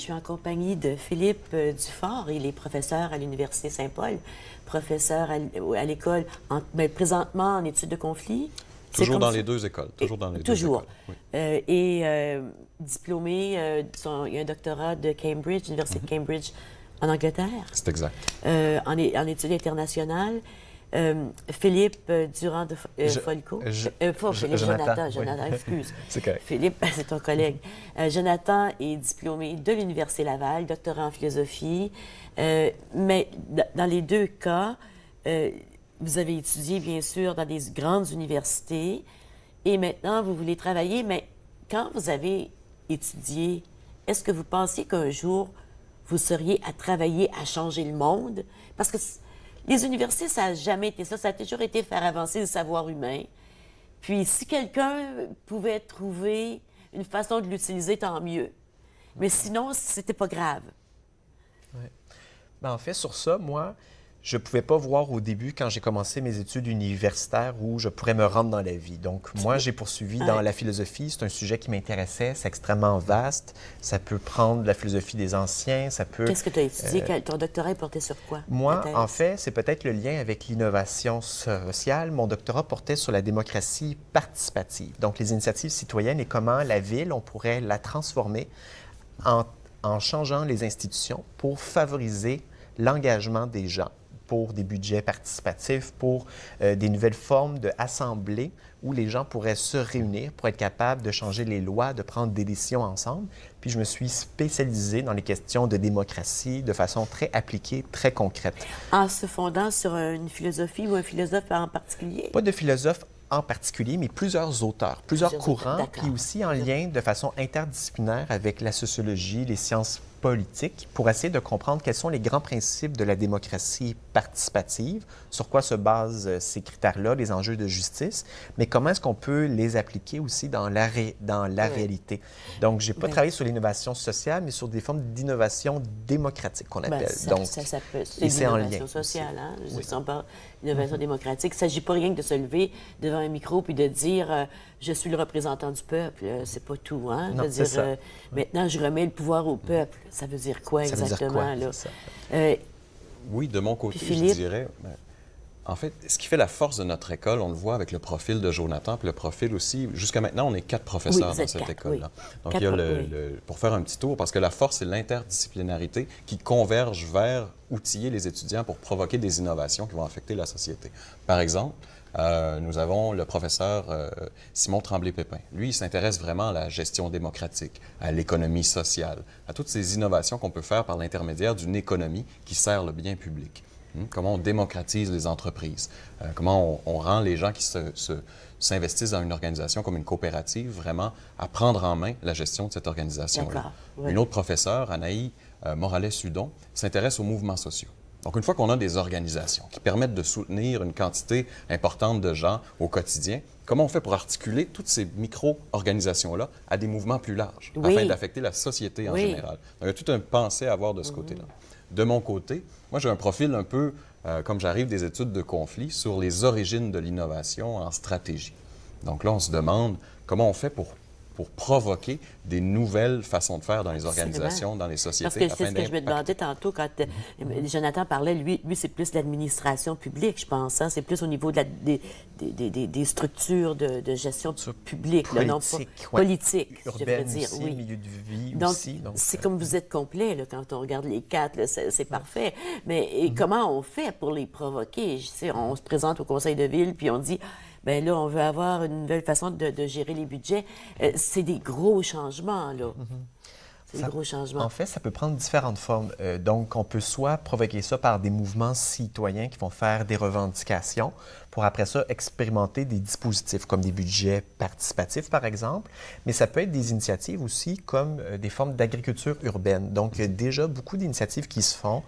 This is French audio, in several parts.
Je suis en compagnie de Philippe Dufort. Il est professeur à l'Université Saint-Paul, professeur à l'école, présentement en études de conflit. Toujours dans les deux écoles. Toujours dans les deux écoles. Oui. Diplômé, il a un doctorat de Cambridge, l'Université de Cambridge en Angleterre. C'est exact. En études internationales. Philippe Durand de Folco. Pas Philippe, Jonathan, excuse. C'est correct. Philippe, c'est ton collègue. Jonathan est diplômé de l'Université Laval, doctorat en philosophie. Mais dans les deux cas, vous avez étudié, bien sûr, dans des grandes universités. Et maintenant, vous voulez travailler. Mais quand vous avez étudié, est-ce que vous pensiez qu'un jour, vous seriez à travailler à changer le monde? Parce que les universités, ça n'a jamais été ça. Ça a toujours été faire avancer le savoir humain. Puis, si quelqu'un pouvait trouver une façon de l'utiliser, tant mieux. Mais sinon, c'était pas grave. Oui. En fait, sur ça, moi, je ne pouvais pas voir au début, quand j'ai commencé mes études universitaires, où je pourrais me rendre dans la vie. Donc, moi, j'ai poursuivi dans la philosophie. C'est un sujet qui m'intéressait. C'est extrêmement vaste. Ça peut prendre la philosophie des anciens. Ça peut... Qu'est-ce que tu as étudié? Ton doctorat est porté sur quoi? Moi, en fait, c'est peut-être le lien avec l'innovation sociale. Mon doctorat portait sur la démocratie participative. Donc, les initiatives citoyennes et comment la ville, on pourrait la transformer en changeant les institutions pour favoriser l'engagement des gens, pour des budgets participatifs, pour des nouvelles formes d'assemblées où les gens pourraient se réunir pour être capables de changer les lois, de prendre des décisions ensemble. Puis je me suis spécialisé dans les questions de démocratie de façon très appliquée, très concrète. En se fondant sur une philosophie ou un philosophe en particulier? Pas de philosophe en particulier, mais plusieurs auteurs, plusieurs courants, puis aussi en lien de façon interdisciplinaire avec la sociologie, les sciences politiques, pour essayer de comprendre quels sont les grands principes de la démocratie participative, sur quoi se basent ces critères-là, les enjeux de justice, mais comment est-ce qu'on peut les appliquer aussi dans la réalité. Donc, je n'ai pas travaillé sur l'innovation sociale, mais sur des formes d'innovation démocratique qu'on appelle. Donc, ça peut, et c'est en lien. L'innovation sociale, hein? Oui. On parle d'innovation démocratique. Il ne s'agit pas rien que de se lever devant un micro puis de dire je suis le représentant du peuple. C'est pas tout, hein? Non, c'est ça. Maintenant, je remets le pouvoir au peuple. Ça veut dire quoi exactement? Là? Oui, de mon côté, Philippe? je dirais... En fait, ce qui fait la force de notre école, on le voit avec le profil de Jonathan, puis le profil aussi... Jusqu'à maintenant, on est 4 professeurs dans cette école-là. Donc, il y a pour faire un petit tour, parce que la force, c'est l'interdisciplinarité qui converge vers outiller les étudiants pour provoquer des innovations qui vont affecter la société. Par exemple, nous avons le professeur Simon Tremblay-Pépin. Lui, il s'intéresse vraiment à la gestion démocratique, à l'économie sociale, à toutes ces innovations qu'on peut faire par l'intermédiaire d'une économie qui sert le bien public. Comment on démocratise les entreprises, comment on rend les gens qui s'investissent dans une organisation comme une coopérative vraiment à prendre en main la gestion de cette organisation-là. Oui. Une autre professeure, Anaï Morales-Sudon, s'intéresse aux mouvements sociaux. Donc, une fois qu'on a des organisations qui permettent de soutenir une quantité importante de gens au quotidien, comment on fait pour articuler toutes ces micro-organisations-là à des mouvements plus larges, afin d'affecter la société en général? Donc, il y a tout un pensée à avoir de ce côté-là. De mon côté, moi, j'ai un profil un peu, comme j'arrive des études de conflit, sur les origines de l'innovation en stratégie. Donc là, on se demande comment on fait pour provoquer des nouvelles façons de faire dans les organisations, dans les sociétés. Parce que c'est ce que je me demandais tantôt quand Jonathan parlait, lui c'est plus l'administration publique, je pense. Hein? C'est plus au niveau de des structures de gestion publique. Politique, non pas politique, je devrais dire. Aussi, milieu de vie donc, aussi. Donc, c'est comme vous êtes complet là, quand on regarde les 4, là, c'est parfait. Mais comment on fait pour les provoquer? Je sais, on se présente au conseil de ville puis on dit... Bien là, on veut avoir une nouvelle façon de gérer les budgets. C'est des gros changements, là. C'est des gros changements. En fait, ça peut prendre différentes formes. Donc, on peut soit provoquer ça par des mouvements citoyens qui vont faire des revendications pour après ça expérimenter des dispositifs comme des budgets participatifs, par exemple. Mais ça peut être des initiatives aussi comme des formes d'agriculture urbaine. Donc, il y a déjà beaucoup d'initiatives qui se font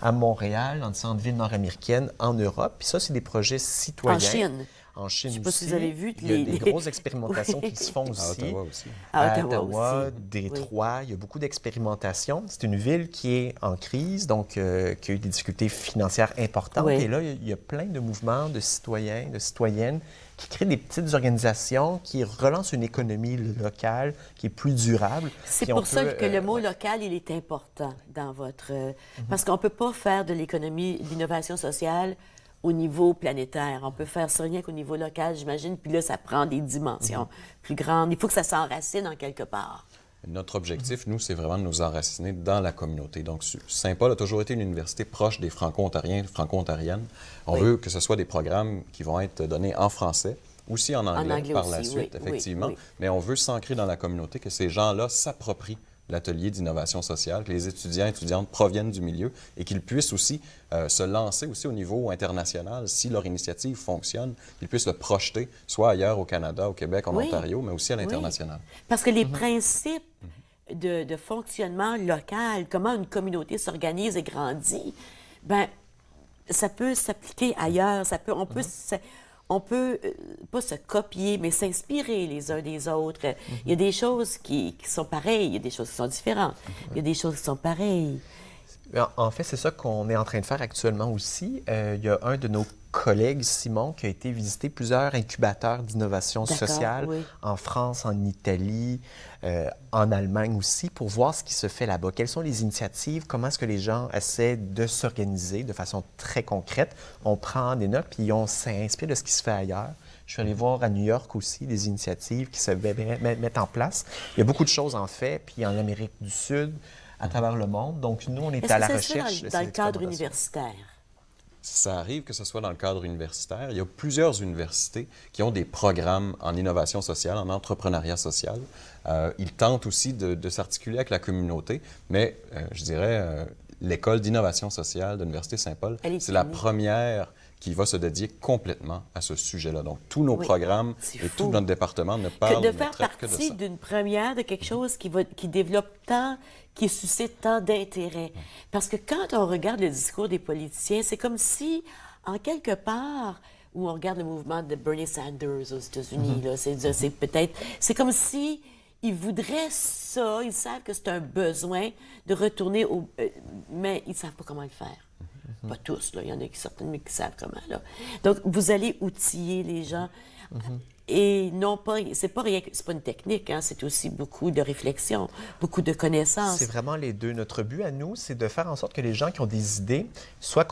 à Montréal, dans différentes villes nord-américaines, en Europe. Puis ça, c'est des projets citoyens. En Chine. En Chine Je sais pas aussi. si vous avez vu Il y a des grosses expérimentations Oui. qui se font À aussi. Ottawa aussi. À Ottawa aussi. Détroit, il y a beaucoup d'expérimentations. C'est une ville qui est en crise, donc qui a eu des difficultés financières importantes. Oui. Et là, il y a plein de mouvements de citoyens, de citoyennes qui créent des petites organisations qui relancent une économie locale qui est plus durable. C'est Puis on pour ça peut, que le mot ouais. local, il est important dans votre... Parce qu'on ne peut pas faire de l'économie, de l'innovation sociale au niveau planétaire. On peut faire ça rien qu'au niveau local, j'imagine. Puis là, ça prend des dimensions plus grandes. Il faut que ça s'enracine en quelque part. Notre objectif, nous, c'est vraiment de nous enraciner dans la communauté. Donc, Saint-Paul a toujours été une université proche des Franco-Ontariens et Franco-Ontariennes. On veut que ce soit des programmes qui vont être donnés en français, aussi en anglais par la suite, effectivement. Mais on veut s'ancrer dans la communauté, que ces gens-là s'approprient l'atelier d'innovation sociale, que les étudiants et étudiantes proviennent du milieu et qu'ils puissent aussi se lancer aussi au niveau international. Si leur initiative fonctionne, qu'ils puissent le projeter, soit ailleurs au Canada, au Québec, en Ontario, mais aussi à l'international. Parce que les principes de fonctionnement local, comment une communauté s'organise et grandit, ben ça peut s'appliquer ailleurs. On peut pas se copier, mais s'inspirer les uns des autres. Il y a des choses qui sont pareilles, il y a des choses qui sont différentes, il y a des choses qui sont pareilles. En fait, c'est ça qu'on est en train de faire actuellement aussi. Il y a un de nos collègues, Simon, qui a été visiter plusieurs incubateurs d'innovation sociale en France, en Italie, en Allemagne aussi, pour voir ce qui se fait là-bas. Quelles sont les initiatives? Comment est-ce que les gens essaient de s'organiser de façon très concrète? On prend des notes, puis on s'inspire de ce qui se fait ailleurs. Je suis allé voir à New York aussi des initiatives qui se mettent en place. Il y a beaucoup de choses en fait, puis en Amérique du Sud, à travers le monde. Donc, nous, on est à la recherche dans le cadre universitaire? Ça arrive que ce soit dans le cadre universitaire. Il y a plusieurs universités qui ont des programmes en innovation sociale, en entrepreneuriat social. Ils tentent aussi de s'articuler avec la communauté, mais je dirais, l'école d'innovation sociale de l'Université Saint-Paul, c'est la première qui va se dédier complètement à ce sujet-là. Donc, tous nos programmes et tout notre département ne parlent de faire ne traitent que de partie ça. d'une première, de quelque chose qui développe tant, qui suscite tant d'intérêt. Parce que quand on regarde le discours des politiciens, c'est comme si, en quelque part, où on regarde le mouvement de Bernie Sanders aux États-Unis, là, c'est peut-être... C'est comme si ils voudraient ça, ils savent que c'est un besoin de retourner au... mais ils ne savent pas comment le faire. Pas tous, là. Il y en a certainement qui savent comment, là. Donc, vous allez outiller les gens. Et non pas... C'est pas une technique, hein, c'est aussi beaucoup de réflexion, beaucoup de connaissances. C'est vraiment les deux. Notre but à nous, c'est de faire en sorte que les gens qui ont des idées soient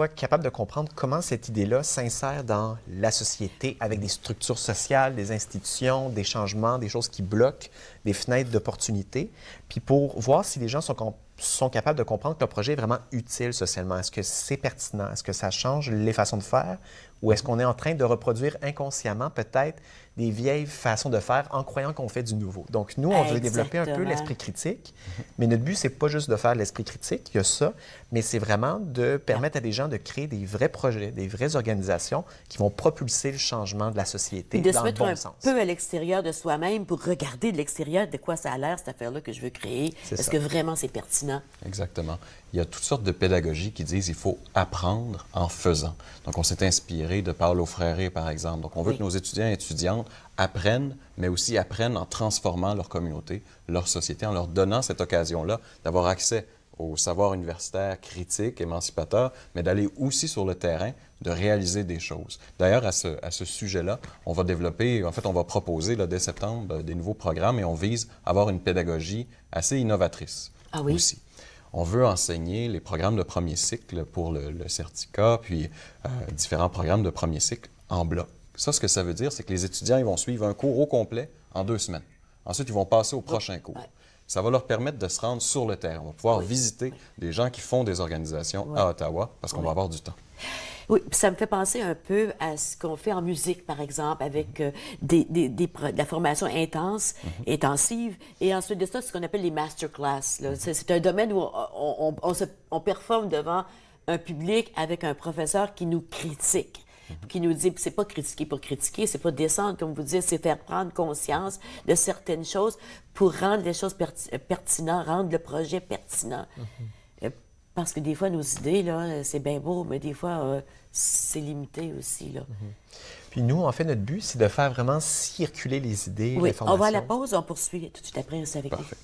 capables de comprendre comment cette idée-là s'insère dans la société avec des structures sociales, des institutions, des changements, des choses qui bloquent, des fenêtres d'opportunité. Puis pour voir si les gens sont capables de comprendre que leur projet est vraiment utile socialement. Est-ce que c'est pertinent? Est-ce que ça change les façons de faire? Ou est-ce qu'on est en train de reproduire inconsciemment peut-être des vieilles façons de faire en croyant qu'on fait du nouveau? Donc, nous, on veut développer un peu l'esprit critique, mais notre but, c'est pas juste de faire l'esprit critique, il y a ça, mais c'est vraiment de permettre à des gens de créer des vrais projets, des vraies organisations qui vont propulser le changement de la société de dans se le mettre bon un sens. peu à l'extérieur de soi-même pour regarder de l'extérieur de quoi ça a l'air, cette affaire-là que je veux créer. Est-ce que vraiment c'est pertinent? Exactement. Il y a toutes sortes de pédagogies qui disent qu'il faut apprendre en faisant. Donc, on s'est inspiré de Paulo Freire, par exemple. Donc, on veut que nos étudiants et étudiantes apprennent, mais aussi apprennent en transformant leur communauté, leur société, en leur donnant cette occasion-là d'avoir accès au savoir universitaire critique, émancipateur, mais d'aller aussi sur le terrain, de réaliser des choses. D'ailleurs, à ce sujet-là, on va développer, en fait, on va proposer là, dès septembre des nouveaux programmes et on vise à avoir une pédagogie assez innovatrice aussi. On veut enseigner les programmes de premier cycle pour le certificat, puis différents programmes de premier cycle en bloc. Ça, ce que ça veut dire, c'est que les étudiants ils vont suivre un cours au complet en 2 semaines. Ensuite, ils vont passer au prochain cours. Ça va leur permettre de se rendre sur le terrain. On va pouvoir visiter des gens qui font des organisations à Ottawa parce qu'on va avoir du temps. Oui, puis ça me fait penser un peu à ce qu'on fait en musique, par exemple, avec de la formation intensive, et ensuite de ça, ce qu'on appelle les masterclass. C'est un domaine où on performe devant un public avec un professeur qui nous critique, qui nous dit, c'est pas critiquer pour critiquer, c'est pas descendre, comme vous dites, c'est faire prendre conscience de certaines choses pour rendre les choses pertinentes, rendre le projet pertinent. Parce que des fois, nos idées, là, c'est bien beau, mais des fois, c'est limité aussi, là. Puis nous, en fait, notre but, c'est de faire vraiment circuler les idées, Oui, l'information. on va à la pause, on poursuit tout de suite après, c'est avec Parfait.